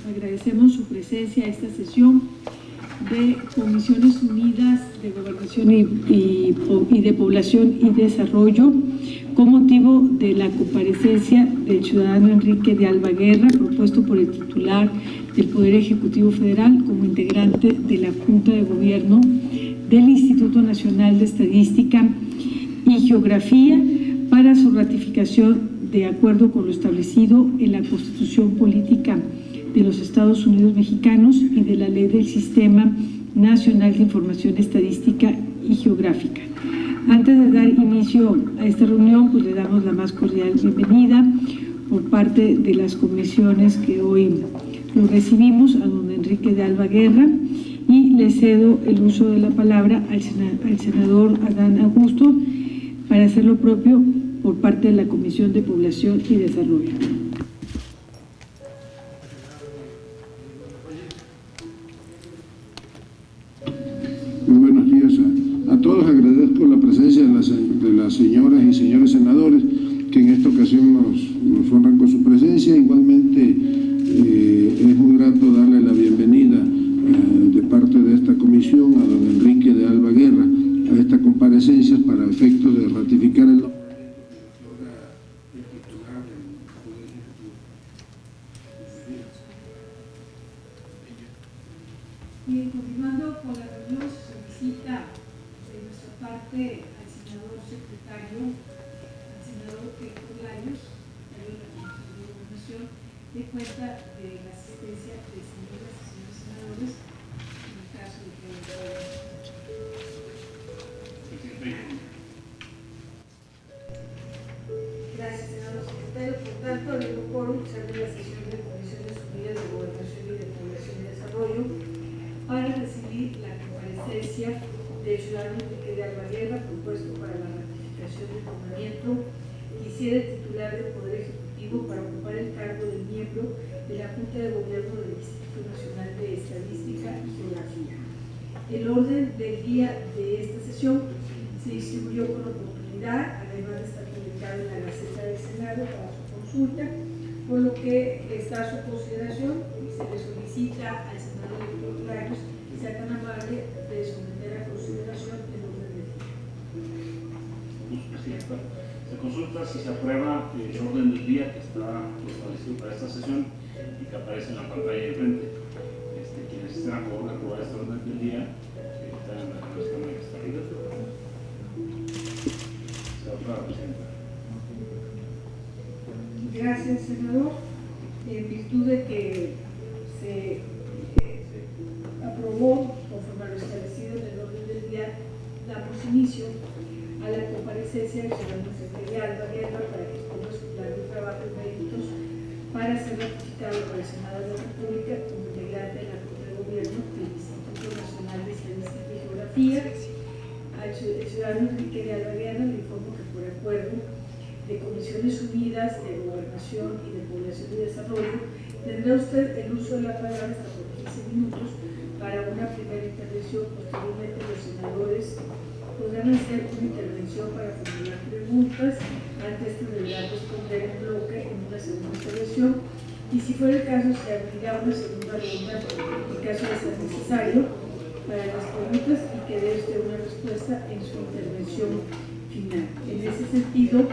Agradecemos su presencia a esta sesión de Comisiones Unidas de Gobernación y de Población y Desarrollo con motivo de la comparecencia del ciudadano Enrique de Alba Guerra, propuesto por el titular del Poder Ejecutivo Federal como integrante de la Junta de Gobierno del Instituto Nacional de Estadística y Geografía para su ratificación de acuerdo con lo establecido en la Constitución Política de los Estados Unidos Mexicanos y de la Ley del Sistema Nacional de Información Estadística y Geográfica. Antes de dar inicio a esta reunión, pues le damos la más cordial bienvenida por parte de las comisiones que hoy lo recibimos a don Enrique de Alba Guerra y le cedo el uso de la palabra al senador Adán Augusto para hacer lo propio por parte de la Comisión de Población y Desarrollo. Muy buenos días a todos. Agradezco la presencia de las señoras y señores senadores que en esta ocasión nos honran con su presencia. Igualmente es muy grato darle la bienvenida de parte de esta comisión a don Enrique de Alba Guerra a esta comparecencia para efectos de ratificar el nombre. Y continuando con la reunión, se solicita de nuestra parte al senador secretario, al senador Héctor Larios, secretario de la Comisión de Gobernación, de cuenta de la asistencia de señoras y señores senadores en el caso de que Gracias, senador secretario. Por tanto, el mismo quórum se abre la sesión de Comisiones Unidas de Gobernación y de Población y Desarrollo para recibir la comparecencia del ciudadano Enrique de Alba Guerra, propuesto para la ratificación del nombramiento que hiciera el titular del Poder Ejecutivo para ocupar el cargo de miembro de la Junta de Gobierno del Instituto Nacional de Estadística y Geografía. El orden del día de esta sesión se distribuyó con oportunidad, además de estar publicado en la Gaceta del Senado para su consulta, por lo que está a su consideración y se le solicita al senador Héctor Larios que sea tan amable de someter a consideración el orden del día. Se consulta si se aprueba el orden del día que está establecido para esta sesión y que aparece en la pantalla de frente. Quienes estén a favor de aprobar este orden del día, están en la Cámara que está arriba. Se aprueba, presidenta. Gracias, senador. En virtud de que se aprobó conforme a lo establecido en el orden del día, damos inicio a la comparecencia del ciudadano Enrique de Alba Guerra para que exponga su plan de trabajo y méritos para ser ratificado por el Senado de la República como integrante de la Junta de Gobierno del Instituto Nacional de Estadística y Geografía. Al ciudadano Enrique de Alba Guerra le informo que por acuerdo de Comisiones Unidas de Gobernación y de Población y Desarrollo, tendrá usted el uso de la palabra hasta por 15 minutos para una primera intervención. Posteriormente, los senadores podrán hacer una intervención para formular preguntas. Antes deberán responder en bloque en una segunda intervención y, si fuera el caso, se abrirá una segunda ronda en caso de ser necesario para las preguntas y que dé usted una respuesta en su intervención final. En ese sentido,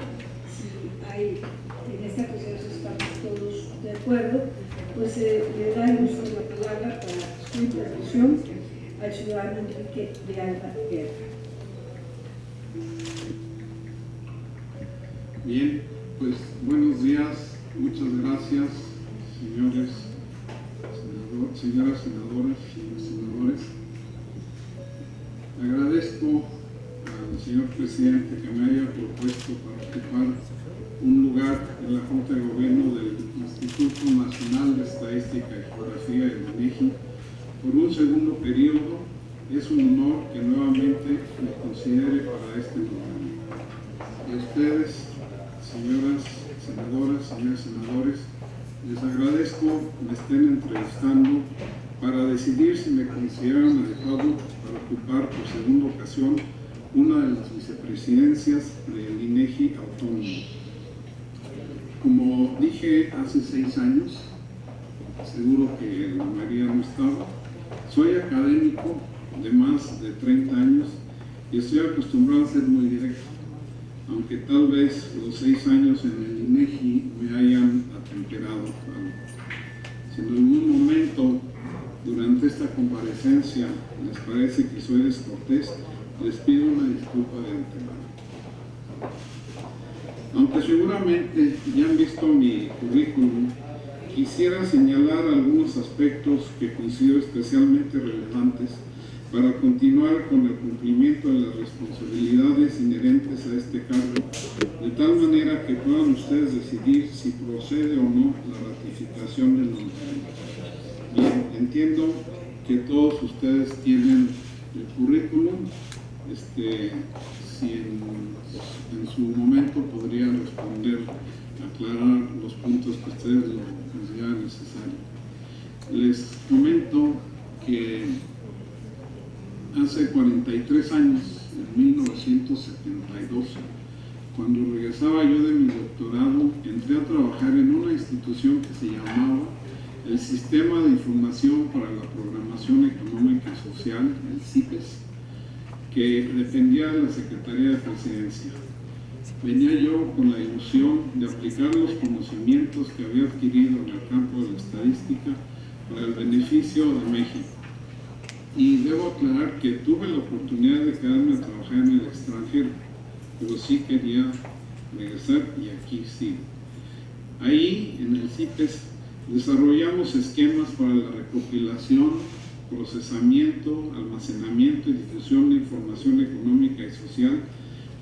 en esta consideración estamos todos de acuerdo, pues le da el uso de la palabra para su intervención al ciudadano Enrique de Alba Guerra. Bien, pues buenos días, muchas gracias, señoras senadoras, señores senadores. Agradezco al señor presidente que me haya propuesto para ocupar un lugar en la Junta de Gobierno del Instituto Nacional de Estadística y Geografía, el INEGI, por un segundo periodo. Es un honor que nuevamente me considere para este programa. Y a ustedes, señoras senadoras, señores senadores, les agradezco me estén entrevistando para decidir si me consideran adecuado para ocupar por segunda ocasión una de las vicepresidencias del INEGI autónomo. Como dije hace 6 años, seguro que la mayoría no estaba. Soy académico de más de 30 años y estoy acostumbrado a ser muy directo, aunque tal vez los 6 años en el INEGI me hayan atemperado algo. Si en algún momento durante esta comparecencia les parece que soy descortés, les pido una disculpa de antemano. Aunque seguramente ya han visto mi currículum, quisiera señalar algunos aspectos que considero especialmente relevantes para continuar con el cumplimiento de las responsabilidades inherentes a este cargo, de tal manera que puedan ustedes decidir si procede o no la ratificación del nombramiento. Bien, entiendo que todos ustedes tienen el currículum, si en su momento podrían responder, aclarar los puntos que ustedes consideran necesarios. Les comento que hace 43 años, en 1972, cuando regresaba yo de mi doctorado, entré a trabajar en una institución que se llamaba el Sistema de Información para la Programación Económica y Social, el CIPES, que dependía de la Secretaría de Presidencia. Venía yo con la ilusión de aplicar los conocimientos que había adquirido en el campo de la estadística para el beneficio de México. Y debo aclarar que tuve la oportunidad de quedarme a trabajar en el extranjero, pero sí quería regresar y aquí sigo. Ahí, en el CIPES, desarrollamos esquemas para la recopilación, procesamiento, almacenamiento y difusión de información económica y social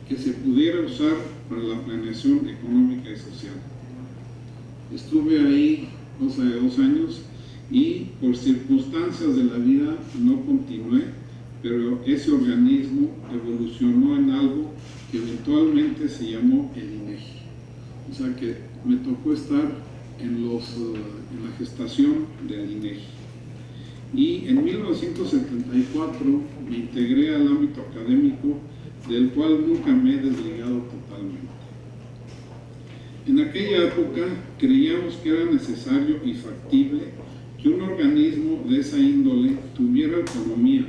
que se pudiera usar para la planeación económica y social. Estuve ahí cosa de 2 años y por circunstancias de la vida no continué, pero ese organismo evolucionó en algo que eventualmente se llamó el INEGI. O sea que me tocó estar en la gestación del INEGI. Y en 1974 me integré al ámbito académico, del cual nunca me he desligado totalmente. En aquella época creíamos que era necesario y factible que un organismo de esa índole tuviera autonomía.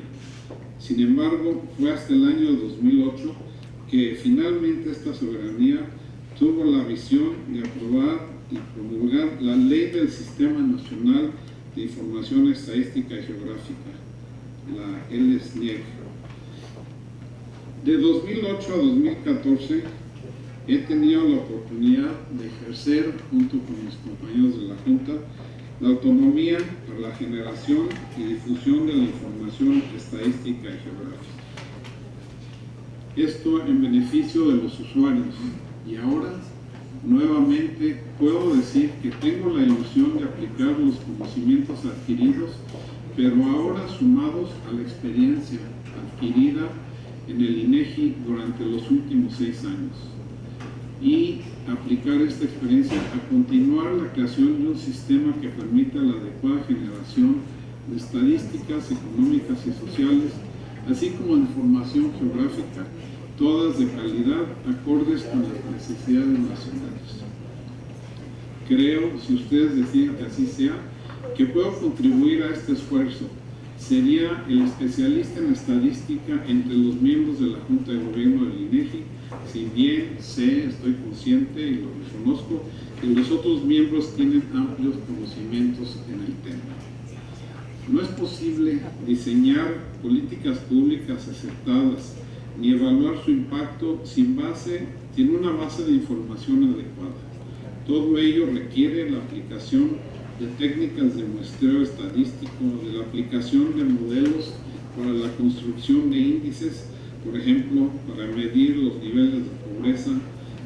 Sin embargo, fue hasta el año 2008 que finalmente esta soberanía tuvo la visión de aprobar y promulgar la Ley del Sistema Nacional de Información Estadística y Geográfica, la LSNIEG. De 2008 a 2014 he tenido la oportunidad de ejercer, junto con mis compañeros de la Junta, la autonomía para la generación y difusión de la información estadística y geográfica. Esto en beneficio de los usuarios. Y ahora, nuevamente, puedo decir que tengo la ilusión de aplicar los conocimientos adquiridos, pero ahora sumados a la experiencia adquirida en el INEGI durante los últimos 6 años. Y aplicar esta experiencia a continuar la creación de un sistema que permita la adecuada generación de estadísticas económicas y sociales, así como de información geográfica, todas de calidad, acordes con las necesidades nacionales. Creo, si ustedes deciden que así sea, que puedo contribuir a este esfuerzo. Sería el especialista en estadística entre los miembros de la Junta de Gobierno del INEGI, si bien estoy consciente y lo reconozco, que los otros miembros tienen amplios conocimientos en el tema. No es posible diseñar políticas públicas acertadas ni evaluar su impacto sin una base de información adecuada. Todo ello requiere la aplicación de técnicas de muestreo estadístico, de la aplicación de modelos para la construcción de índices, por ejemplo, para medir los niveles de pobreza,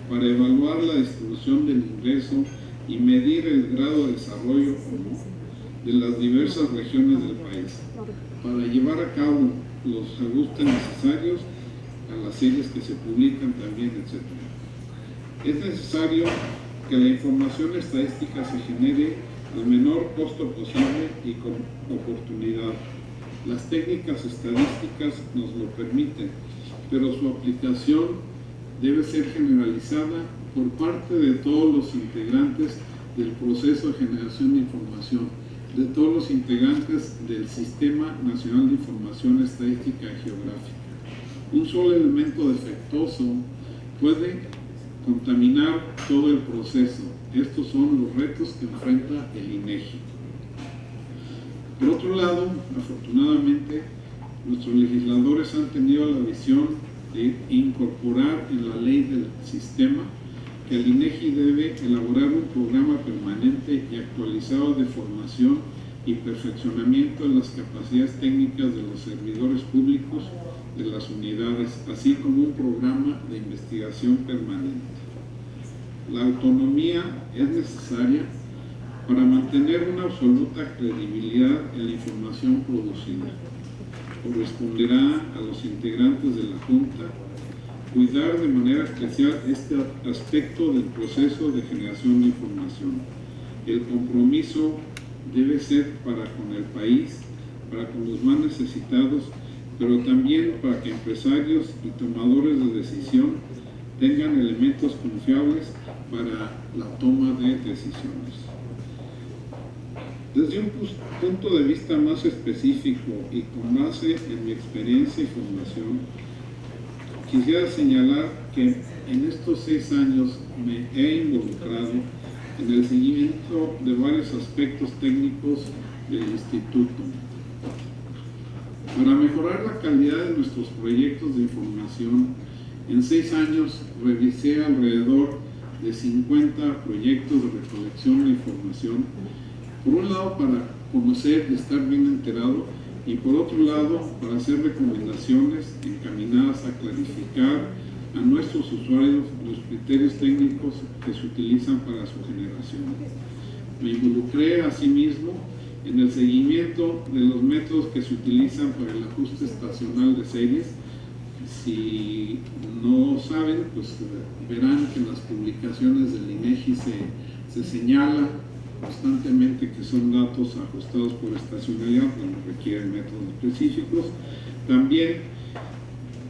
para evaluar la distribución del ingreso y medir el grado de desarrollo de las diversas regiones del país, para llevar a cabo los ajustes necesarios a las series que se publican también, etc. Es necesario que la información estadística se genere al menor costo posible y con oportunidad. Las técnicas estadísticas nos lo permiten, pero su aplicación debe ser generalizada por parte de todos los integrantes del proceso de generación de información, de todos los integrantes del Sistema Nacional de Información Estadística y Geográfica. Un solo elemento defectuoso puede contaminar todo el proceso. Estos son los retos que enfrenta el INEGI. Por otro lado, afortunadamente, nuestros legisladores han tenido la visión de incorporar en la ley del sistema que el INEGI debe elaborar un programa permanente y actualizado de formación y perfeccionamiento de las capacidades técnicas de los servidores públicos de las unidades, así como un programa de investigación permanente. La autonomía es necesaria para mantener una absoluta credibilidad en la información producida. Corresponderá a los integrantes de la Junta cuidar de manera especial este aspecto del proceso de generación de información. El compromiso debe ser para con el país, para con los más necesitados, pero también para que empresarios y tomadores de decisión tengan elementos confiables para la toma de decisiones. Desde un punto de vista más específico y con base en mi experiencia y formación, quisiera señalar que en estos 6 años me he involucrado en el seguimiento de varios aspectos técnicos del Instituto. Para mejorar la calidad de nuestros proyectos de información, en 6 años revisé alrededor de 50 proyectos de recolección de información, por un lado para conocer y estar bien enterado, y por otro lado para hacer recomendaciones encaminadas a clarificar a nuestros usuarios los criterios técnicos que se utilizan para su generación. Me involucré asimismo en el seguimiento de los métodos que se utilizan para el ajuste estacional de series. Si no saben, pues verán que en las publicaciones del INEGI se señala constantemente que son datos ajustados por estacionalidad, cuando requieren métodos específicos. También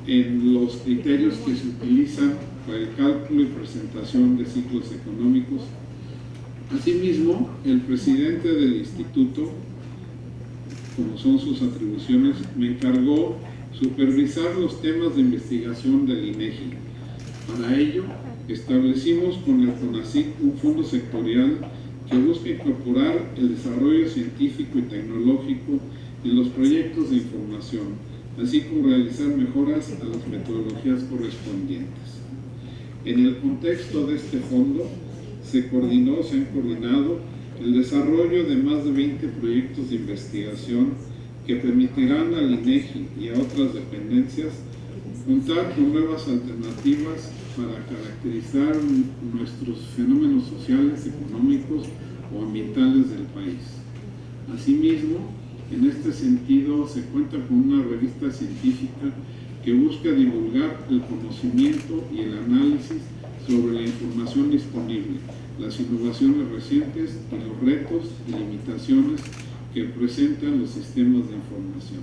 en los criterios que se utilizan para el cálculo y presentación de ciclos económicos. Asimismo, el presidente del instituto, como son sus atribuciones, me encargó supervisar los temas de investigación del INEGI. Para ello, establecimos con el CONACYT un fondo sectorial que busca incorporar el desarrollo científico y tecnológico en los proyectos de información, así como realizar mejoras a las metodologías correspondientes. En el contexto de este fondo, se han coordinado el desarrollo de más de 20 proyectos de investigación que permitirán al INEGI y a otras dependencias contar con nuevas alternativas para caracterizar nuestros fenómenos sociales, económicos o ambientales del país. Asimismo, en este sentido, se cuenta con una revista científica que busca divulgar el conocimiento y el análisis sobre la información disponible, las innovaciones recientes y los retos y limitaciones que presentan los sistemas de información.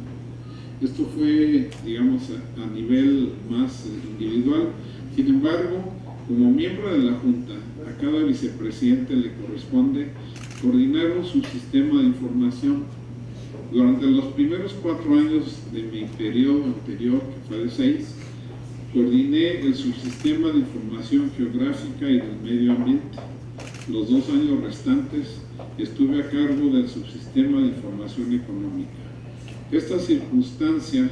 Esto fue, digamos, a nivel más individual. Sin embargo, como miembro de la Junta, a cada vicepresidente le corresponde coordinar un subsistema de información. Durante los primeros 4 años de mi periodo anterior, que fue de 6, coordiné el subsistema de información geográfica y del medio ambiente. Los 2 años restantes estuve a cargo del subsistema de información económica. Esta circunstancia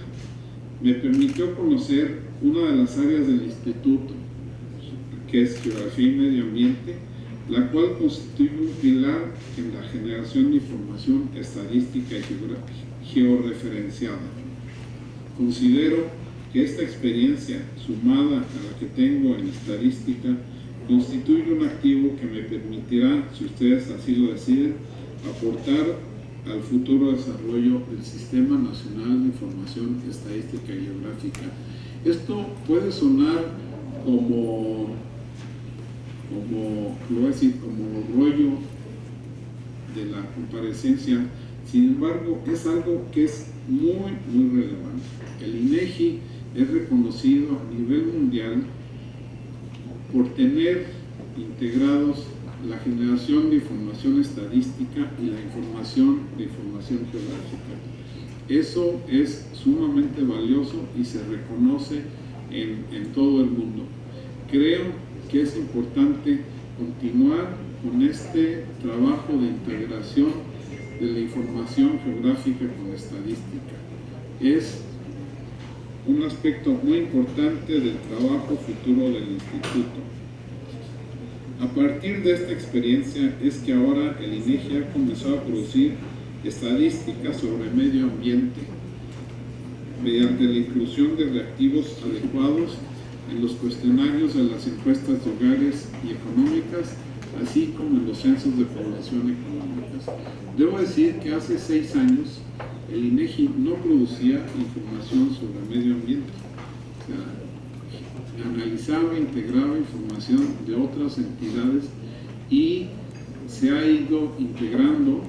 me permitió conocer una de las áreas del instituto, que es Geografía y Medio Ambiente, la cual constituye un pilar en la generación de información estadística y georreferenciada. Considero que esta experiencia, sumada a la que tengo en estadística, constituye un activo que me permitirá, si ustedes así lo deciden, aportar al futuro desarrollo del Sistema Nacional de Información Estadística y Geográfica. Esto puede sonar como rollo de la comparecencia, sin embargo, es algo que es muy relevante. El INEGI es reconocido a nivel mundial por tener integrados la generación de información estadística y la información geográfica. Eso es sumamente valioso y se reconoce en todo el mundo. Creo que es importante continuar con este trabajo de integración de la información geográfica con la estadística. Es un aspecto muy importante del trabajo futuro del instituto. A partir de esta experiencia es que ahora el INEGI ha comenzado a producir estadísticas sobre medio ambiente mediante la inclusión de reactivos adecuados en los cuestionarios de las encuestas de hogares y económicas, así como en los censos de población económicas. Debo decir que hace 6 años el INEGI no producía información sobre medio ambiente. O sea, analizaba, integraba información de otras entidades y se ha ido integrando,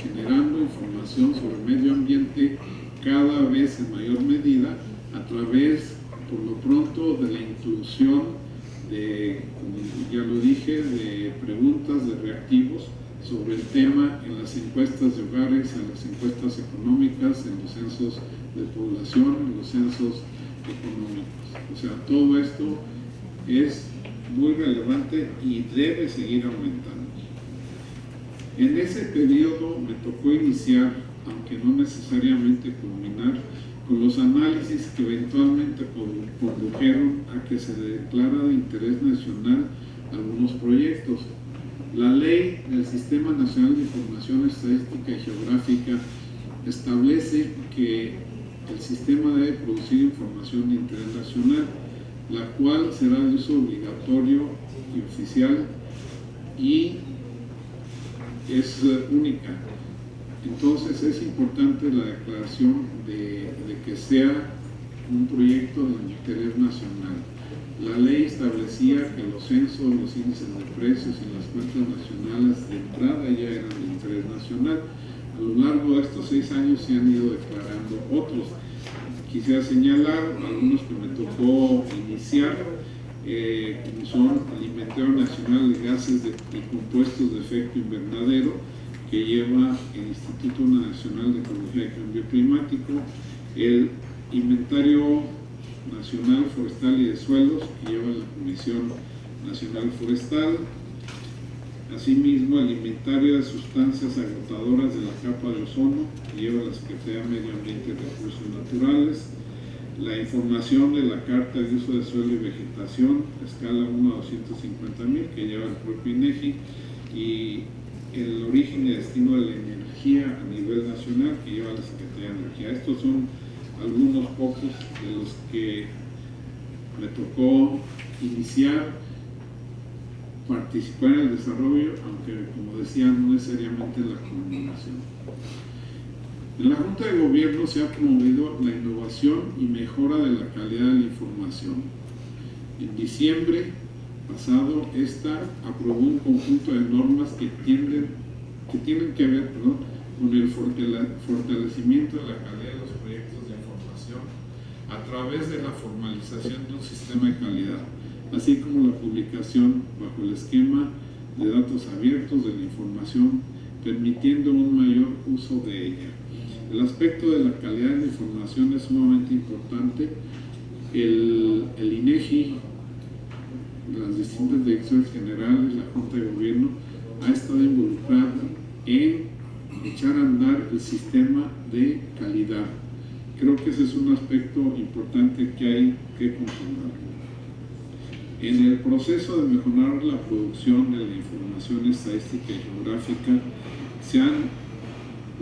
generando información sobre medio ambiente cada vez en mayor medida a través, por lo pronto, de la inclusión de, como ya lo dije, de preguntas de reactivos sobre el tema en las encuestas de hogares, en las encuestas económicas, en los censos de población, en los censos económicos. O sea, todo esto es muy relevante y debe seguir aumentando. En ese periodo me tocó iniciar, aunque no necesariamente culminar, con los análisis que eventualmente condujeron a que se declara de interés nacional algunos proyectos. La ley del Sistema Nacional de Información Estadística y Geográfica establece que el sistema debe producir información de interés nacional, la cual será de uso obligatorio y oficial y es única. Entonces es importante la declaración de que sea un proyecto de interés nacional. La ley establecía que los censos, los índices de precios y las cuentas nacionales de entrada ya eran de interés nacional. A lo largo de estos 6 años se han ido declarando otros. Quisiera señalar algunos que me tocó iniciar, como son el Inventario Nacional de Gases y Compuestos de Efecto Invernadero, que lleva el Instituto Nacional de Ecología y Cambio Climático, el Inventario Nacional Forestal y de Suelos, que lleva la Comisión Nacional Forestal, asimismo el Inventario de Sustancias Agotadoras de la Capa de Ozono, que lleva la Secretaría de Medio Ambiente y Recursos Naturales, la información de la Carta de Uso de Suelo y Vegetación, escala 1 a 250,000, que lleva el propio INEGI, y el origen y destino de la energía a nivel nacional, que lleva la Secretaría de Energía. Estos son algunos pocos de los que me tocó iniciar, participar en el desarrollo, aunque, como decía, no necesariamente en la coordinación. En la Junta de Gobierno se ha promovido la innovación y mejora de la calidad de la información. En diciembre pasado, esta aprobó un conjunto de normas que tienen que ver con el fortalecimiento de la calidad de los proyectos de información a través de la formalización de un sistema de calidad, así como la publicación bajo el esquema de datos abiertos de la información, permitiendo un mayor uso de ella. El aspecto de la calidad de la información es sumamente importante. El INEGI, las distintas direcciones generales, la Junta de Gobierno, ha estado involucrada en echar a andar el sistema de calidad. Creo que ese es un aspecto importante que hay que continuar. En el proceso de mejorar la producción de la información estadística y geográfica se han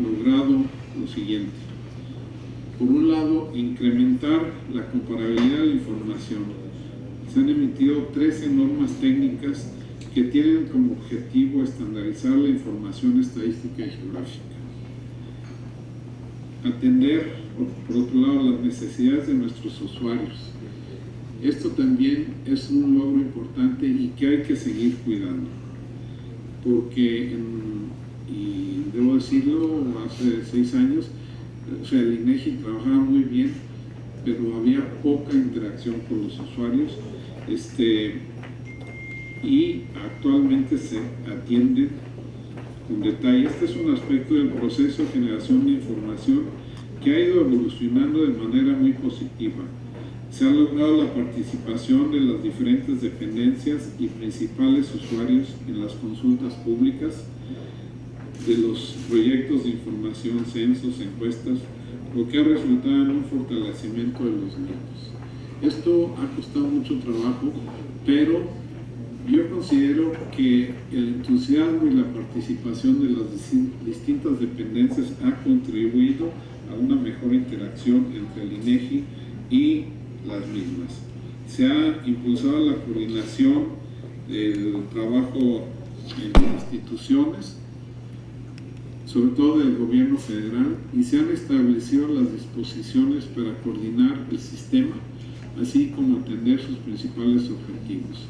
logrado lo siguiente. Por un lado, incrementar la comparabilidad de la información. Se han emitido 13 normas técnicas que tienen como objetivo estandarizar la información estadística y geográfica. Atender, por otro lado, las necesidades de nuestros usuarios. Esto también es un logro importante y que hay que seguir cuidando, porque, y debo decirlo, hace 6 años, o sea, el INEGI trabajaba muy bien, pero había poca interacción con los usuarios. y actualmente se atienden con detalle. Este es un aspecto del proceso de generación de información que ha ido evolucionando de manera muy positiva. Se ha logrado la participación de las diferentes dependencias y principales usuarios en las consultas públicas de los proyectos de información, censos, encuestas, lo que ha resultado en un fortalecimiento de los mismos. Esto ha costado mucho trabajo, pero yo considero que el entusiasmo y la participación de las distintas dependencias ha contribuido a una mejor interacción entre el INEGI y las mismas. Se ha impulsado la coordinación del trabajo en instituciones, sobre todo del gobierno federal, y se han establecido las disposiciones para coordinar el sistema, así como atender sus principales objetivos.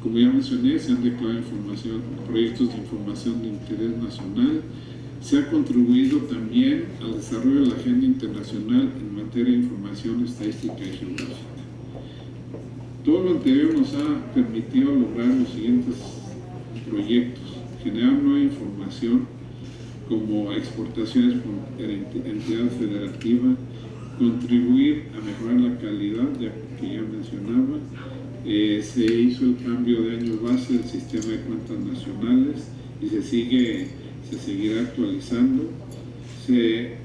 Como ya mencioné, se han declarado proyectos de información de interés nacional. Se ha contribuido también al desarrollo de la agenda internacional en materia de información estadística y geográfica. Todo lo anterior nos ha permitido lograr los siguientes proyectos: generar nueva información como exportaciones por entidad federativa, contribuir a mejorar la calidad, ya que ya mencionaba. Se hizo el cambio de año base del sistema de cuentas nacionales y se seguirá actualizando. Se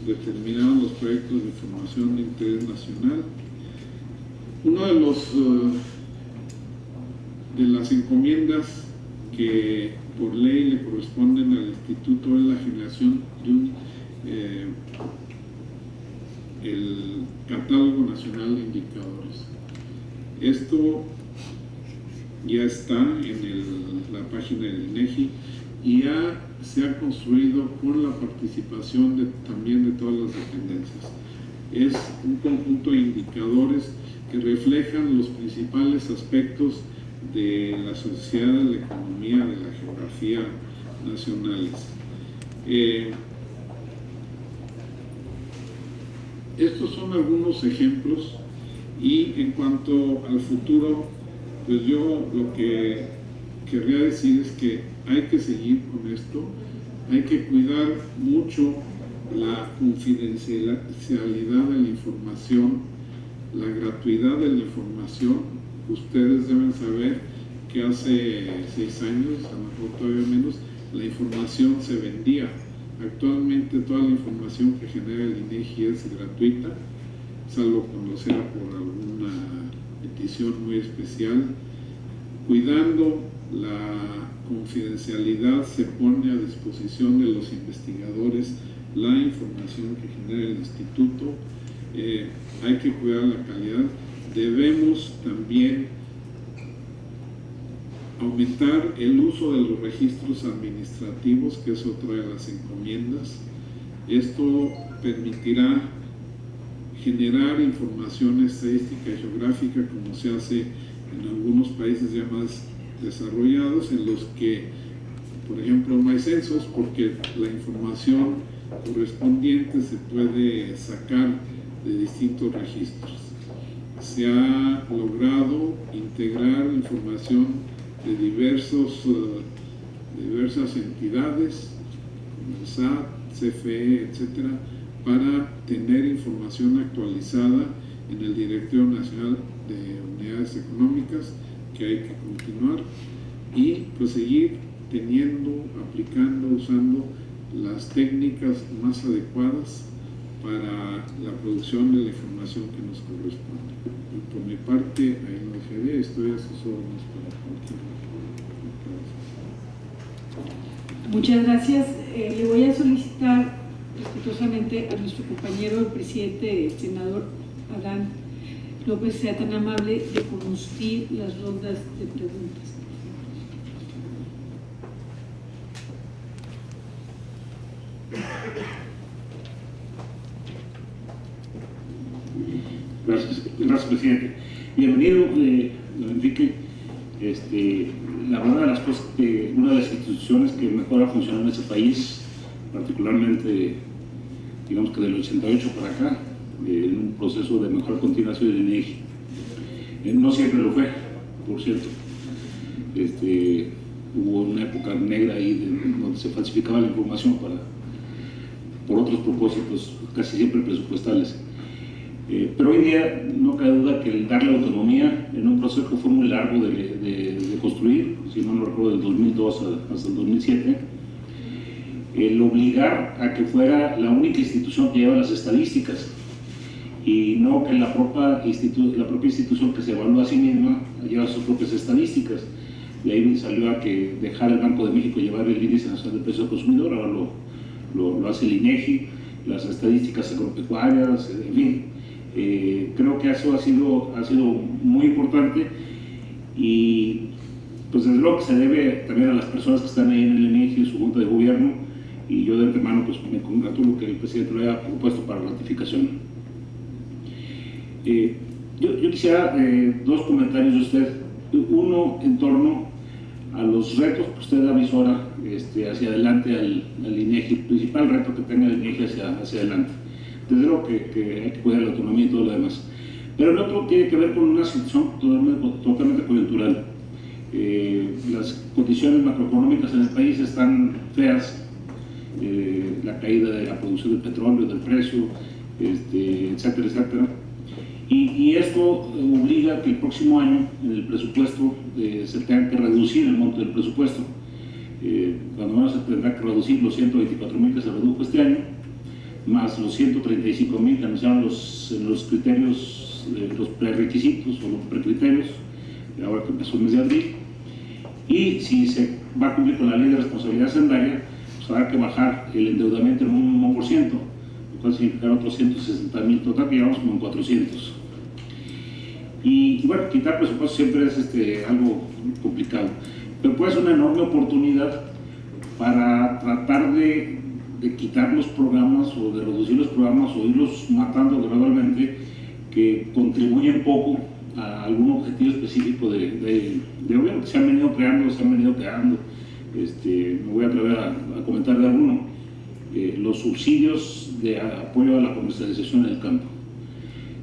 determinaron los proyectos de información de interés nacional. Uno de las encomiendas que por ley le corresponden al instituto es la generación de el catálogo nacional de indicadores. Esto ya está en la página del INEGI y se ha construido con la participación también de todas las dependencias. Es un conjunto de indicadores que reflejan los principales aspectos de la sociedad, de la economía, de la geografía nacionales. Estos son algunos ejemplos, y en cuanto al futuro, pues yo lo que querría decir es que hay que seguir con esto, hay que cuidar mucho la confidencialidad de la información, la gratuidad de la información. Ustedes deben saber que hace 6 años, a lo mejor todavía menos, la información se vendía. Actualmente toda la información que genera el INEGI es gratuita, salvo cuando sea por alguna petición muy especial. Cuidando la confidencialidad, se pone a disposición de los investigadores la información que genera el instituto. Hay que cuidar la calidad. Debemos también aumentar el uso de los registros administrativos, que es otra de las encomiendas. Esto permitirá generar información estadística y geográfica como se hace en algunos países ya más desarrollados, en los que, por ejemplo, no hay censos porque la información correspondiente se puede sacar de distintos registros. Se ha logrado integrar información de diversas entidades, como el SAT, CFE, etcétera, para tener información actualizada en el Directorio Nacional de Unidades Económicas, que hay que continuar y proseguir teniendo, aplicando, usando las técnicas más adecuadas para la producción de la información que nos corresponde. Y por mi parte, ahí lo dejaré, estoy a sus órdenes para cualquier. Muchas gracias. Le voy a solicitar respetuosamente a nuestro compañero, el presidente, el senador Adán López, sea tan amable de conducir las rondas de preguntas. Gracias, presidente. Bienvenido, don Enrique. La verdad de las cosas que una de las instituciones que mejor ha funcionado en este país, particularmente, digamos que del 88 para acá, en un proceso de mejora continua, ha sido el INEGI. No siempre lo fue, por cierto. Hubo una época negra ahí donde se falsificaba la información por otros propósitos, casi siempre presupuestales. Pero hoy día no cabe duda que el darle autonomía en un proceso que fue muy largo de construir, si no lo recuerdo, del 2002 hasta el 2007, el obligar a que fuera la única institución que lleva las estadísticas y no que la propia institución que se evalúa a sí misma lleva sus propias estadísticas. De ahí salió a que dejar el Banco de México llevar el Índice Nacional de Precios del Consumidor, ahora lo hace el INEGI, las estadísticas agropecuarias, en fin. Creo que eso ha sido muy importante y pues desde luego que se debe también a las personas que están ahí en el INEGI y su junta de gobierno, y yo de antemano pues me congratulo que el presidente lo haya propuesto para ratificación. Yo quisiera dos comentarios de usted, uno en torno a los retos que usted avisora hacia adelante al INEGI, el principal reto que tenga el INEGI hacia adelante. Desde luego que hay que cuidar la autonomía y todo lo demás. Pero el otro tiene que ver con una situación totalmente coyuntural. Las condiciones macroeconómicas en el país están feas, la caída de la producción del petróleo, del precio, etcétera, etcétera. Y esto obliga a que el próximo año en el presupuesto se tenga que reducir el monto del presupuesto. Cuando menos se tendrá que reducir los 124,000 que se redujo este año, más los 135,000 que anunciaron los criterios, los prerequisitos o los precriterios, ahora que empezó el mes de abril. Y si se va a cumplir con la ley de responsabilidad hacendaria, pues habrá que bajar el endeudamiento en un 1%, lo cual significará otros 160,000 total, que llevamos como en 400. Y bueno, quitar presupuesto siempre es algo complicado, pero puede ser una enorme oportunidad para tratar de quitar los programas o de reducir los programas o irlos matando gradualmente que contribuyen poco a algún objetivo específico de gobierno que se han venido creando, me voy a atrever a comentar de alguno. Los subsidios de apoyo a la comercialización en el campo.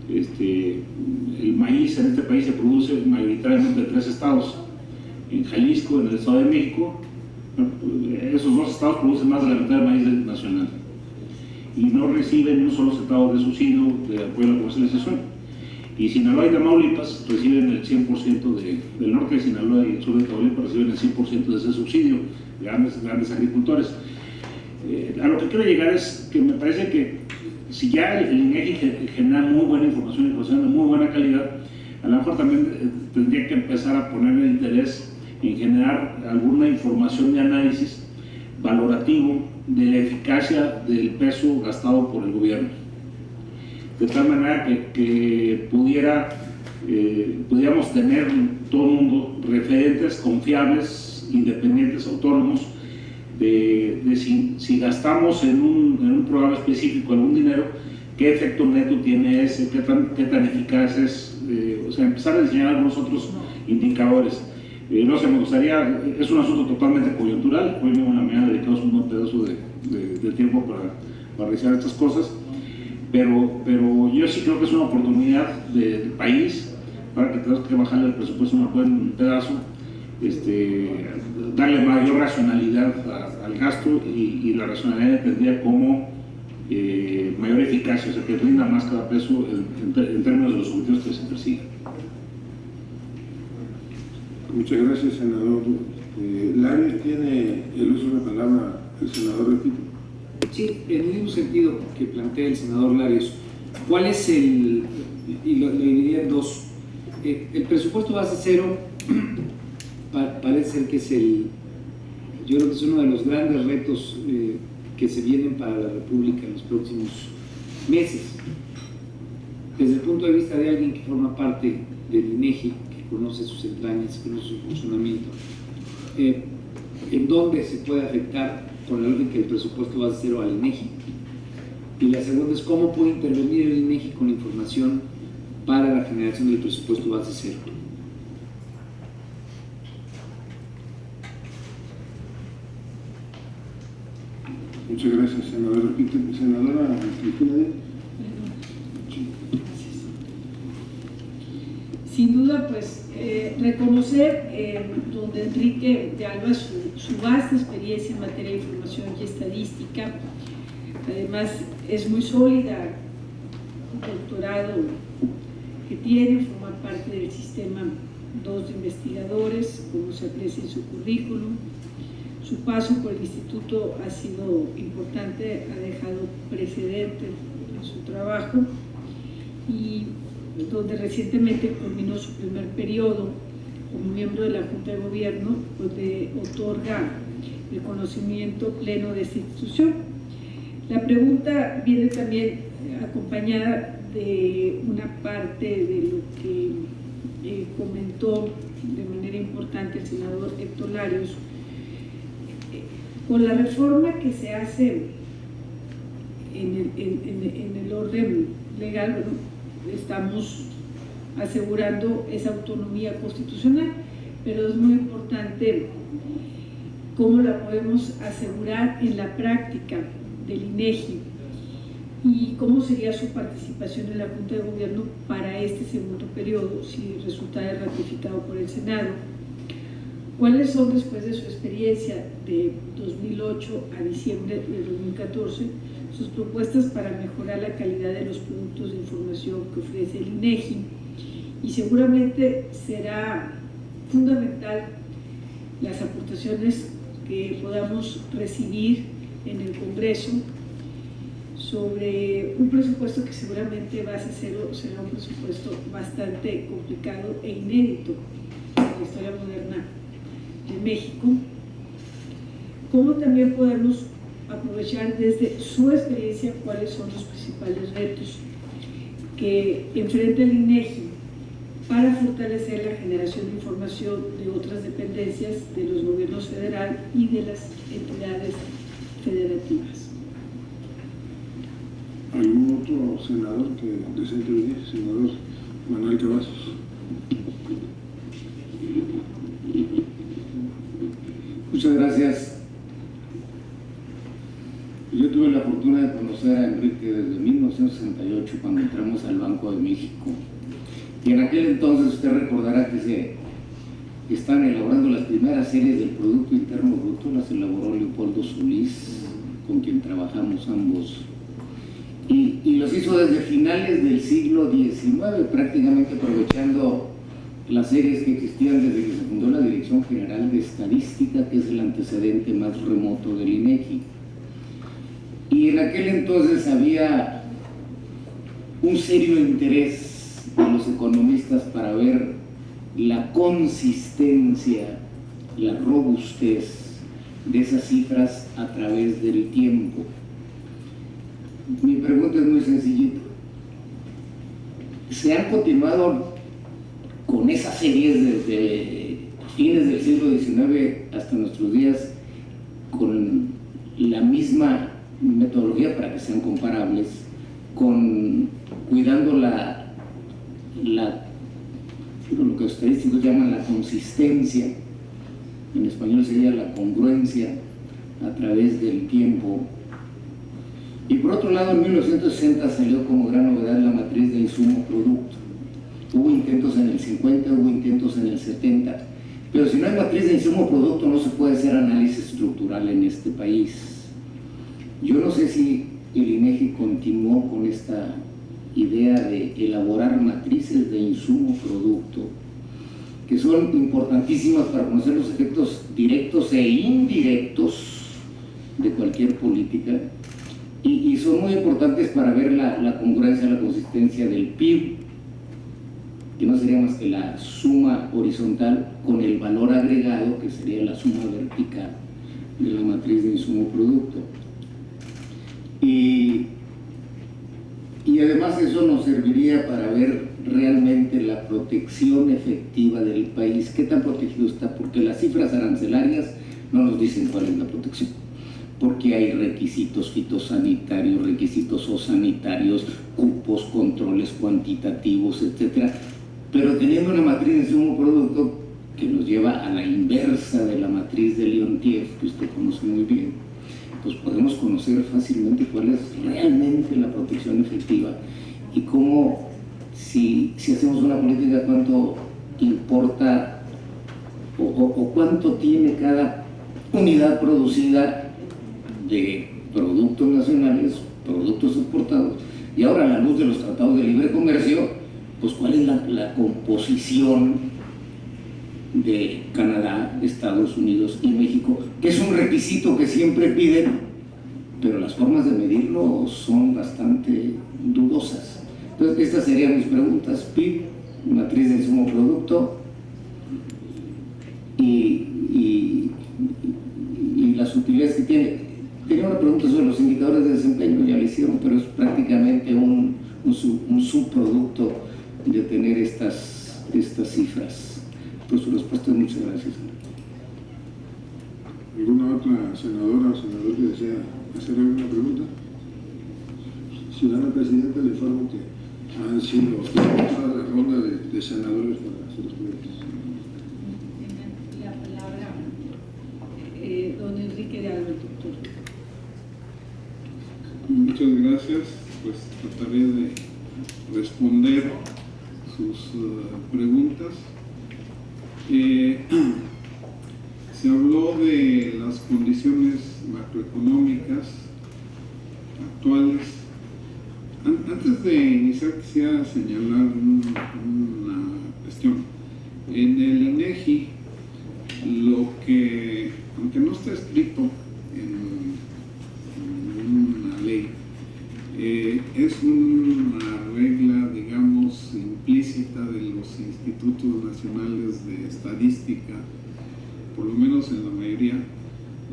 El maíz en este país se produce mayoritariamente en 3 estados, en Jalisco, en el Estado de México. Esos 2 estados producen más de la mitad del maíz nacional y no reciben ni un solo centavo de subsidio de apoyo a la comercialización. Y Sinaloa y Tamaulipas reciben el 100% del norte de Sinaloa y el sur de Tamaulipas reciben el 100% de ese subsidio, grandes agricultores. A lo que quiero llegar es que me parece que si ya el INEGI genera muy buena información de muy buena calidad, a lo mejor también tendría que empezar a ponerle interés en generar alguna información de análisis valorativo de la eficacia del peso gastado por el gobierno. De tal manera que pudiéramos tener todo el mundo referentes confiables, independientes, autónomos, de si gastamos en un programa específico algún dinero, qué efecto neto tiene ese, qué tan eficaz es, o sea, empezar a diseñar algunos otros indicadores. No sé, me gustaría, es un asunto totalmente coyuntural, hoy mismo en la mañana dedicamos un buen pedazo de tiempo para realizar estas cosas, pero yo sí creo que es una oportunidad del país para que tengas que bajarle el presupuesto un buen pedazo, darle mayor racionalidad al gasto y la racionalidad entendida como mayor eficacia, o sea, que rinda más cada peso en términos de los objetivos que se persiguen. Muchas gracias, senador. Larios tiene el uso de la palabra, el senador repite. Sí, en el mismo sentido que plantea el senador Larios, ¿cuál es y lo dividiría en 2? El presupuesto base cero parece ser que yo creo que es uno de los grandes retos que se vienen para la República en los próximos meses. Desde el punto de vista de alguien que forma parte del INEGI, que conoce sus entrañas, conoce su funcionamiento, ¿en dónde se puede afectar con la lógica del presupuesto base cero al INEGI? Y la segunda es cómo puede intervenir el INEGI con información para la generación del presupuesto base cero. Muchas gracias, senador. Repite, senadora Cristina. Sin duda, pues reconocer don Enrique de Alba su vasta experiencia en materia de información y estadística. Además es muy sólida, el doctorado que tiene, forma parte del sistema 2 de investigadores, como se aprecia en su currículum. Su paso por el instituto ha sido importante, ha dejado precedente en su trabajo, y donde recientemente culminó su primer periodo como miembro de la Junta de Gobierno, donde otorga el conocimiento pleno de esta institución. La pregunta viene también acompañada de una parte de lo que comentó de manera importante el senador Héctor Larios. Con la reforma que se hace en el orden legal, bueno, estamos asegurando esa autonomía constitucional, pero es muy importante cómo la podemos asegurar en la práctica del INEGI y cómo sería su participación en la Junta de Gobierno para este segundo periodo si resultara ratificado por el Senado. ¿Cuáles son, después de su experiencia de 2008 a diciembre de 2014, sus propuestas para mejorar la calidad de los productos de información que ofrece el INEGI? Y seguramente será fundamental las aportaciones que podamos recibir en el Congreso sobre un presupuesto que seguramente va a ser, será un presupuesto bastante complicado e inédito en la historia moderna de México. ¿Cómo también podemos aprovechar desde su experiencia cuáles son los principales retos que enfrenta el INEGI para fortalecer la generación de información de otras dependencias de los gobiernos federal y de las entidades federativas? ¿Algún otro senador que desee intervenir? Senador Manuel Cavazos. Muchas gracias. Yo tuve la fortuna de conocer a Enrique desde 1968, cuando entramos al Banco de México. Y en aquel entonces usted recordará que se están elaborando las primeras series del Producto Interno Bruto, las elaboró Leopoldo Solís, con quien trabajamos ambos. Y los hizo desde finales del siglo XIX, prácticamente aprovechando las series que existían desde que se fundó la Dirección General de Estadística, que es el antecedente más remoto del INEGI. Y en aquel entonces había un serio interés de los economistas para ver la consistencia, la robustez de esas cifras a través del tiempo. Mi pregunta es muy sencillita. ¿Se han continuado con esas series desde fines del siglo XIX hasta nuestros días con la misma metodología para que sean comparables, cuidando lo que los estadísticos llaman la consistencia, en español sería la congruencia a través del tiempo? Y por otro lado, en 1960 salió como gran novedad la matriz de insumo-producto. Hubo intentos en el 50, hubo intentos en el 70, pero si no hay matriz de insumo-producto no se puede hacer análisis estructural en este país. Yo no sé si el INEGI continuó con esta idea de elaborar matrices de insumo-producto, que son importantísimas para conocer los efectos directos e indirectos de cualquier política, y son muy importantes para ver la congruencia, la consistencia del PIB, que no sería más que la suma horizontal con el valor agregado, que sería la suma vertical de la matriz de insumo-producto. Y además eso nos serviría para ver realmente la protección efectiva del país, qué tan protegido está, porque las cifras arancelarias no nos dicen cuál es la protección, porque hay requisitos fitosanitarios, requisitos zoosanitarios, cupos, controles cuantitativos, etcétera. Pero teniendo una matriz de insumo-producto que nos lleva a la inversa de la matriz de Leontief, que usted conoce muy bien, pues podemos conocer fácilmente cuál es realmente la protección efectiva y cómo, si hacemos una política, importa o cuánto tiene cada unidad producida de productos nacionales, productos exportados, y ahora a la luz de los tratados de libre comercio, pues cuál es la composición de Canadá, Estados Unidos y México, que es un requisito que siempre piden, pero las formas de medirlo son bastante dudosas. Entonces, estas serían mis preguntas. PIB, matriz de insumo producto, y las utilidades que tiene. Tenía una pregunta sobre los indicadores de desempeño, ya lo hicieron, pero es prácticamente un subproducto de tener estas cifras. Por su respuesta, muchas gracias. ¿Alguna otra senadora o senador que desea hacer alguna pregunta? Ciudadana Presidenta, le informo que han sido toda la ronda de senadores para hacer las preguntas. Tiene la palabra don Enrique de Alberto. Muchas gracias. Pues trataré de responder sus preguntas. Se habló de las condiciones macroeconómicas actuales. Antes de iniciar quisiera señalar una cuestión. En el INEGI, lo que, aunque no está escrito en una ley, es una regla, digamos, implícita de los institutos nacionales de estadística, por lo menos en la mayoría,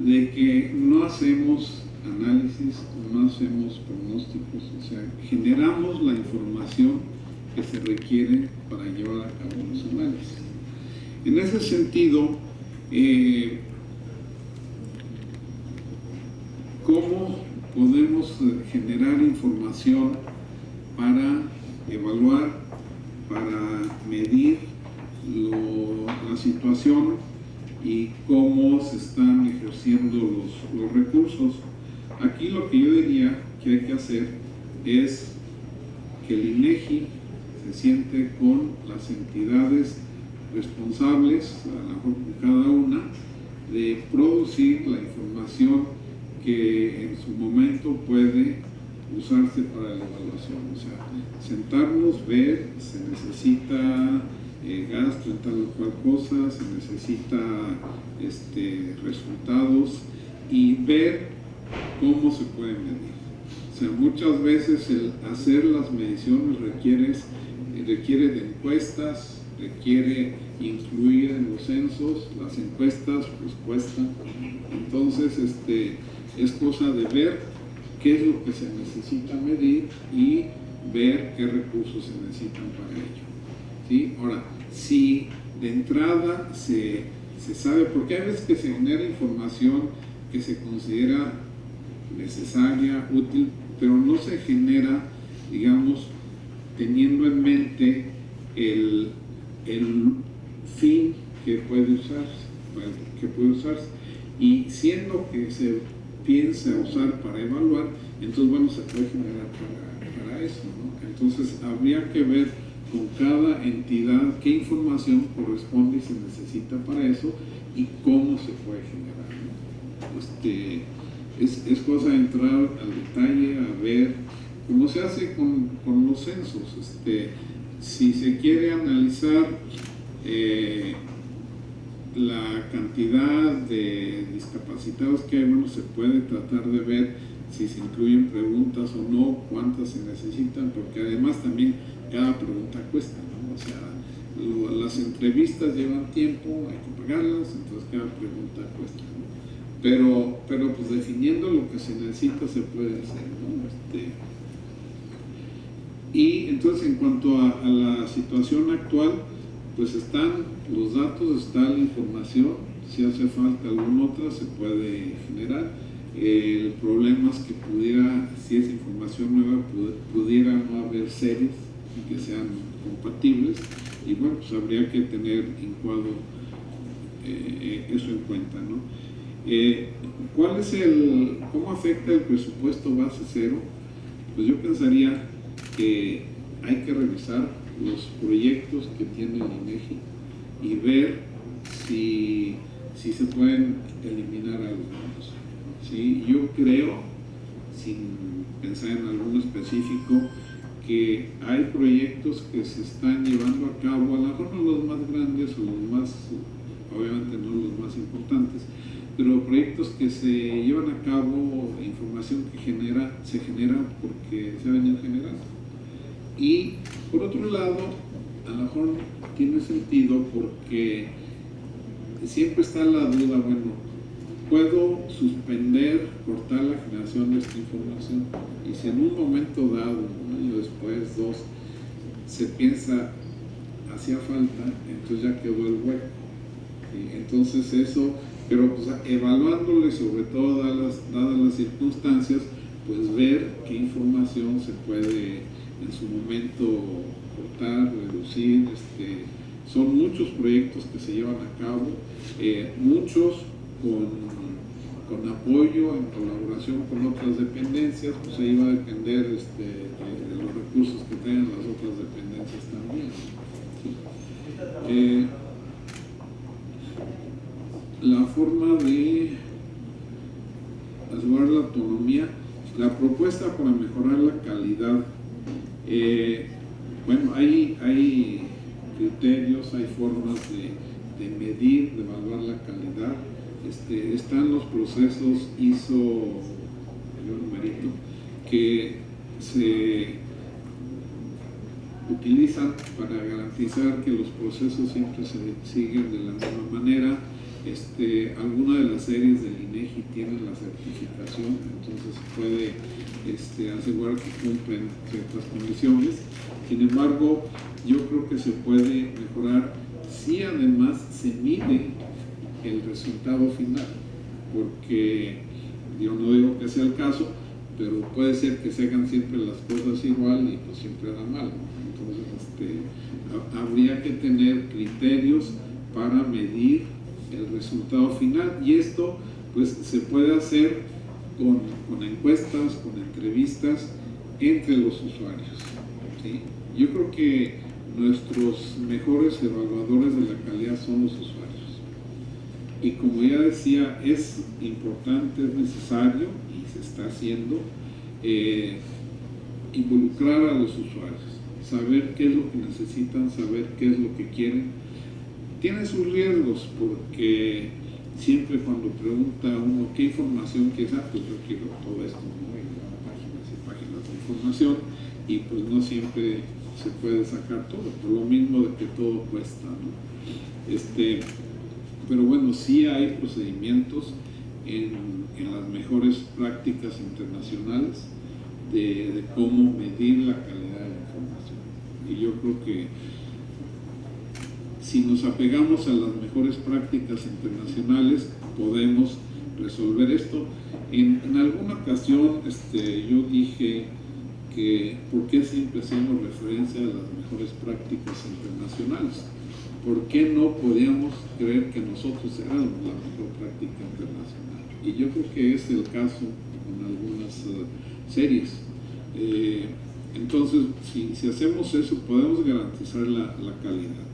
de que no hacemos análisis, no hacemos pronósticos, o sea, generamos la información que se requiere para llevar a cabo los análisis. En ese sentido, ¿cómo podemos generar información para evaluar, para medir la situación y cómo se están ejerciendo los recursos? Aquí lo que yo diría que hay que hacer es que el INEGI se siente con las entidades responsables, a lo mejor con cada una, de producir la información que en su momento puede usarse para la evaluación. O sea, sentarnos, ver, se necesita gasto en tal o cual cosa, se necesita resultados y ver cómo se puede medir. O sea, muchas veces el hacer las mediciones requiere de encuestas, requiere incluir en los censos. Las encuestas pues cuestan. Entonces es cosa de ver qué es lo que se necesita medir y ver qué recursos se necesitan para ello. ¿Sí? Ahora, si de entrada se sabe, porque hay veces que se genera información que se considera necesaria, útil, pero no se genera, digamos, teniendo en mente el fin que puede usarse, y siendo que se piensa usar para evaluar, entonces bueno, se puede generar para eso, ¿no? Entonces habría que ver con cada entidad qué información corresponde y se necesita para eso y cómo se puede generar, ¿no? Es cosa de entrar al detalle, a ver cómo se hace con los censos. Si se quiere analizar la cantidad de discapacitados que hay, bueno, se puede tratar de ver si se incluyen preguntas o no, cuántas se necesitan, porque además también cada pregunta cuesta, ¿no? O sea, las entrevistas llevan tiempo, hay que pagarlas, entonces cada pregunta cuesta, ¿no? Pero pues definiendo lo que se necesita se puede hacer, ¿no? Y entonces en cuanto a la situación actual, pues están los datos, está la información, si hace falta alguna otra se puede generar. El problema es que si esa información nueva, pudiera no haber series que sean compatibles, y bueno, pues habría que tener eso en cuenta, ¿no? ¿Cómo afecta el presupuesto base cero? Pues yo pensaría que hay que revisar los proyectos que tiene el INEGI y ver si se pueden eliminar algunos. ¿Sí? Yo creo, sin pensar en alguno específico, que hay proyectos que se están llevando a cabo, a lo mejor no los más grandes o los más, obviamente no los más importantes, pero proyectos que se llevan a cabo, información que se genera porque se ha venido generando. Y por otro lado, a lo mejor tiene sentido porque siempre está la duda, bueno, puedo suspender, cortar la generación de esta información, y si en un momento dado, un año después, 2, se piensa hacía falta, entonces ya quedó el hueco. ¿Sí? Entonces eso, pero pues evaluándole, sobre todo dadas las circunstancias, pues ver qué información se puede en su momento cortar, reducir. Son muchos proyectos que se llevan a cabo, muchos con apoyo, en colaboración con otras dependencias, pues ahí va a depender de los recursos que tengan las otras dependencias también. ¿Sí? La forma de asegurar la autonomía, la propuesta para mejorar la calidad, bueno, hay criterios, hay formas de medir, de evaluar la calidad. Están los procesos ISO, el numerito, que se utilizan para garantizar que los procesos siempre se siguen de la misma manera. Algunas de las series del INEGI tienen la certificación, entonces se puede asegurar que cumplen ciertas condiciones. Sin embargo, yo creo que se puede mejorar si además se mide el resultado final, porque yo no digo que sea el caso, pero puede ser que se hagan siempre las cosas igual y pues siempre da mal. Entonces habría que tener criterios para medir el resultado final, y esto pues se puede hacer con encuestas, con entrevistas entre los usuarios. ¿Sí? Yo creo que nuestros mejores evaluadores de la calidad son los usuarios. Y como ya decía, es importante, es necesario, y se está haciendo, involucrar a los usuarios, saber qué es lo que necesitan, saber qué es lo que quieren. Tiene sus riesgos, porque siempre cuando pregunta uno qué información quieres, pues yo quiero todo esto, ¿no? Y páginas y páginas de información, y pues no siempre se puede sacar todo, por lo mismo de que todo cuesta, ¿no? Pero bueno, sí hay procedimientos en las mejores prácticas internacionales de cómo medir la calidad de la información. Y yo creo que si nos apegamos a las mejores prácticas internacionales, podemos resolver esto. En alguna ocasión yo dije que por qué siempre hacemos referencia a las mejores prácticas internacionales. ¿Por qué no podíamos creer que nosotros éramos la mejor práctica internacional? Y yo creo que es el caso con algunas series. Entonces, si hacemos eso, podemos garantizar la calidad.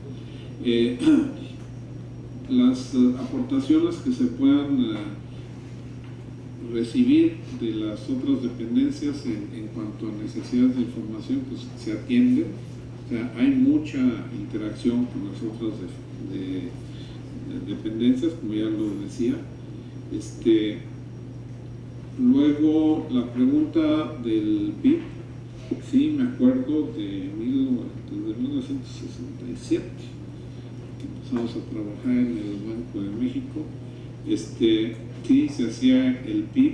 Las aportaciones que se puedan recibir de las otras dependencias en cuanto a necesidades de información, pues se atienden. O sea, hay mucha interacción con las otras dependencias, como ya lo decía. Luego, la pregunta del PIB, sí, me acuerdo desde 1967, que empezamos a trabajar en el Banco de México. Sí, se hacía el PIB.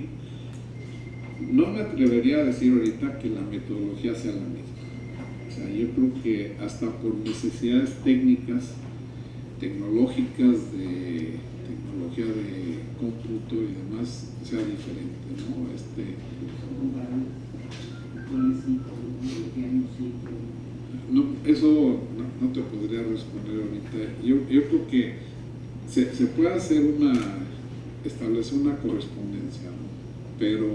No me atrevería a decir ahorita que la metodología sea la misma. O sea, yo creo que hasta por necesidades técnicas, tecnológicas, de tecnología de cómputo y demás, sea diferente, ¿no? No, eso no te podría responder ahorita. Yo creo que se puede hacer establecer una correspondencia, ¿no? Pero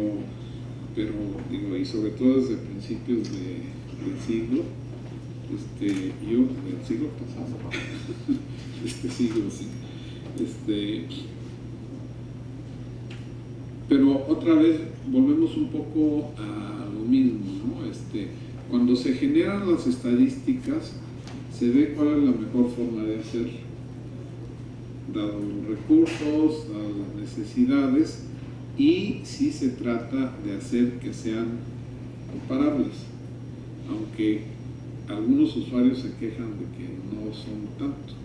digo, y sobre todo desde principios del siglo, Yo del siglo pasado, este siglo sí. Pero otra vez volvemos un poco a lo mismo, ¿no? Cuando se generan las estadísticas, se ve cuál es la mejor forma de hacer, dados los recursos, dadas las necesidades, y si se trata de hacer que sean comparables, aunque algunos usuarios se quejan de que no son tanto,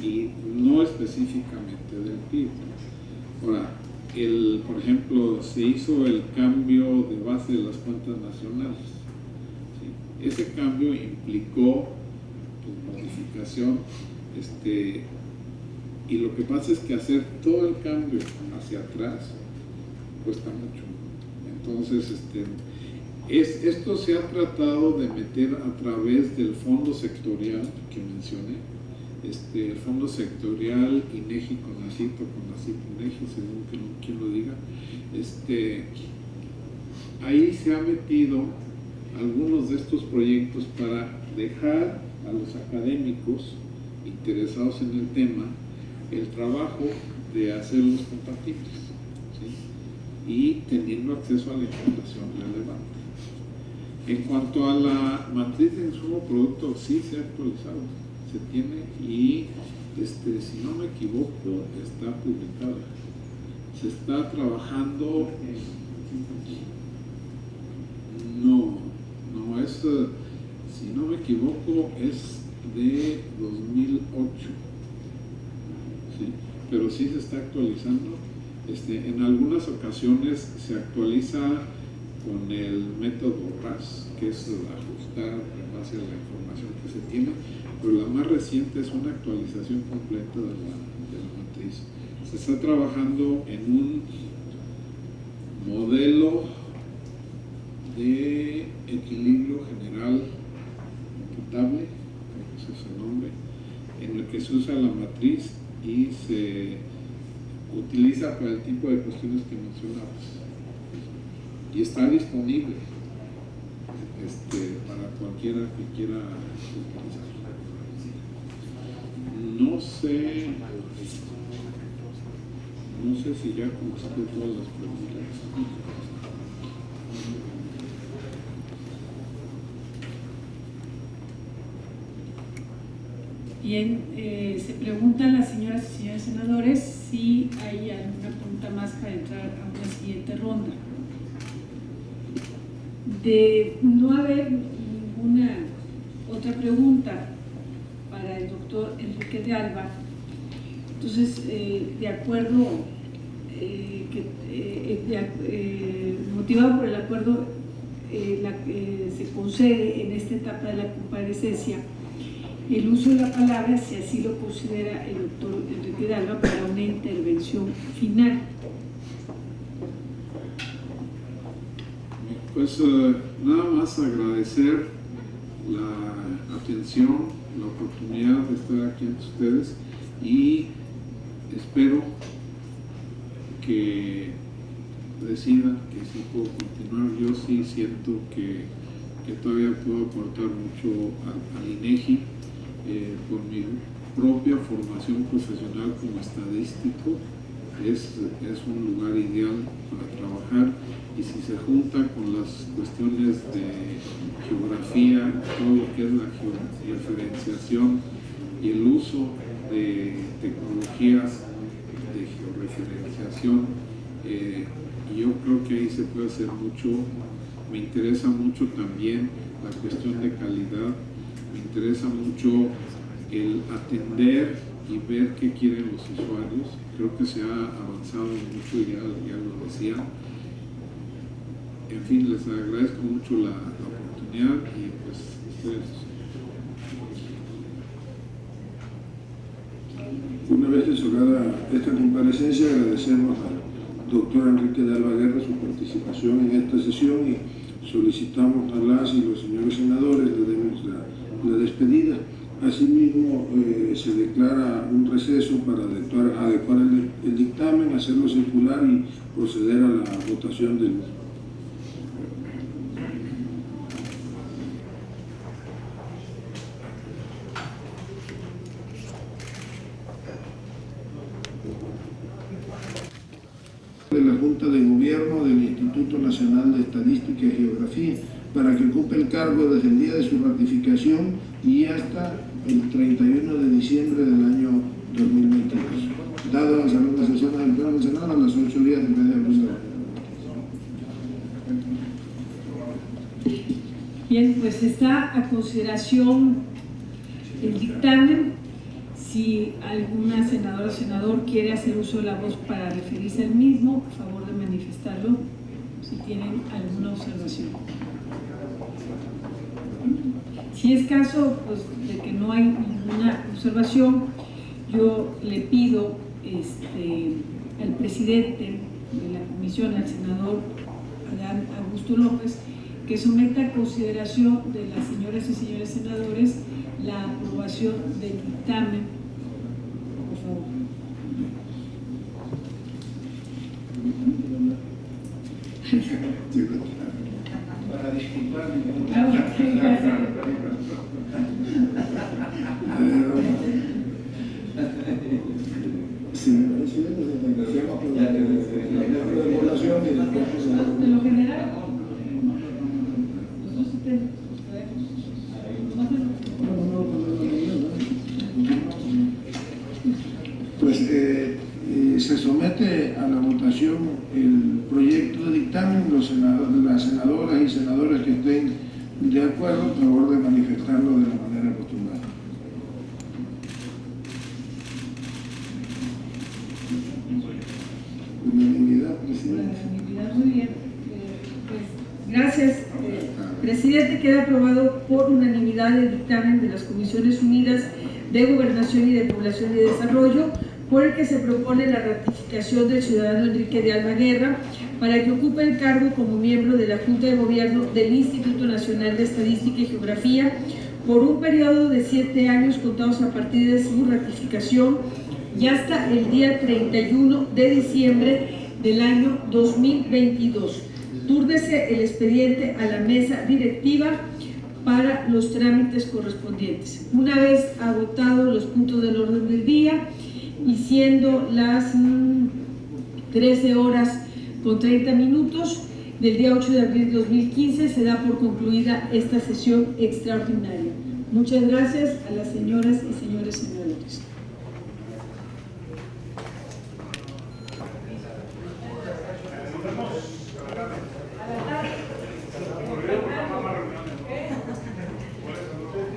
y no específicamente del PIB. Ahora, por ejemplo, se hizo el cambio de base de las cuentas nacionales. ¿Sí? Ese cambio implicó modificación, y lo que pasa es que hacer todo el cambio hacia atrás cuesta mucho. Entonces, esto se ha tratado de meter a través del fondo sectorial que mencioné, el fondo sectorial INEGI CONACYT o CONACYT INEGI, según quien lo diga. Ahí se ha metido algunos de estos proyectos para dejar a los académicos interesados en el tema el trabajo de hacerlos compatibles, ¿sí? Y teniendo acceso a la información relevante. En cuanto a la matriz de insumo producto, sí se ha actualizado, se tiene, y si no me equivoco está publicada. Se está trabajando no es, si no me equivoco, es de 2008, ¿sí? Pero sí se está actualizando. En algunas ocasiones se actualiza con el método RAS, que es ajustar en base a la información que se tiene, pero la más reciente es una actualización completa de la matriz. Se está trabajando en un modelo de equilibrio general imputable, creo que ese es el nombre, en el que se usa la matriz y se utiliza para el tipo de cuestiones que mencionabas. Y está disponible para cualquiera que quiera utilizarlo. No sé si ya contesté todas las preguntas. Bien, se pregunta a las señoras y señores senadores si hay alguna pregunta más para entrar a una siguiente ronda. De no haber ninguna otra pregunta para el doctor Enrique de Alba, entonces, de acuerdo, motivado por el acuerdo, se concede en esta etapa de la comparecencia el uso de la palabra, si así lo considera el doctor Enrique de Alba, para una intervención final. Pues nada más agradecer la atención, la oportunidad de estar aquí ante ustedes, y espero que decidan que sí puedo continuar. Yo sí siento que todavía puedo aportar mucho al INEGI por mi propia formación profesional como estadístico. Es un lugar ideal para trabajar, y si se junta con las cuestiones de geografía, todo lo que es la georreferenciación y el uso de tecnologías de georreferenciación, yo creo que ahí se puede hacer mucho. Me interesa mucho también la cuestión de calidad, me interesa mucho el atender y ver qué quieren los usuarios. Creo que se ha avanzado mucho, ya lo decía. En fin, les agradezco mucho la oportunidad, y pues ustedes. Una vez cerrada esta comparecencia, agradecemos al doctor Enrique de Alba Guerra su participación en esta sesión, y solicitamos a las y los señores senadores le demos la despedida. Asimismo, se declara un receso para adecuar el dictamen, hacerlo circular y proceder a la votación del mismo. de la Junta de Gobierno del Instituto Nacional de Estadística y Geografía para que ocupe el cargo desde el día de su ratificación y hasta el 31 de diciembre del año 2022. Dado a las sesiones del Pleno del Senado a las 8 días del mes de agosto. Bien, pues está a consideración el dictamen. Si alguna senadora o senador quiere hacer uso de la voz para referirse al mismo, a favor de manifestarlo, si tienen alguna observación. Si es caso pues, de que no hay ninguna observación, yo le pido al presidente de la comisión, al senador Adán Augusto López, que someta a consideración de las señoras y señores senadores la aprobación del dictamen. Por favor. Para disculparme. De lo general, Pues se somete a la votación el proyecto de dictamen. Las senadoras y senadores que estén de acuerdo, a favor de manifestarlo de la manera acostumbrada. Unanimidad, presidente. muy bien. Pues, gracias, presidente. Queda aprobado por unanimidad el dictamen de las Comisiones Unidas de Gobernación y de Población y Desarrollo, por el que se propone la ratificación del ciudadano Enrique de Alba Guerra para que ocupe el cargo como miembro de la Junta de Gobierno del Instituto Nacional de Estadística y Geografía por un periodo de 7 años contados a partir de su ratificación y hasta el día 31 de diciembre del año 2022. Túrnese el expediente a la mesa directiva para los trámites correspondientes. Una vez agotados los puntos del orden del día y siendo las 13:30 del día 8 de abril de 2015, se da por concluida esta sesión extraordinaria. Muchas gracias a las señoras y señores senadores.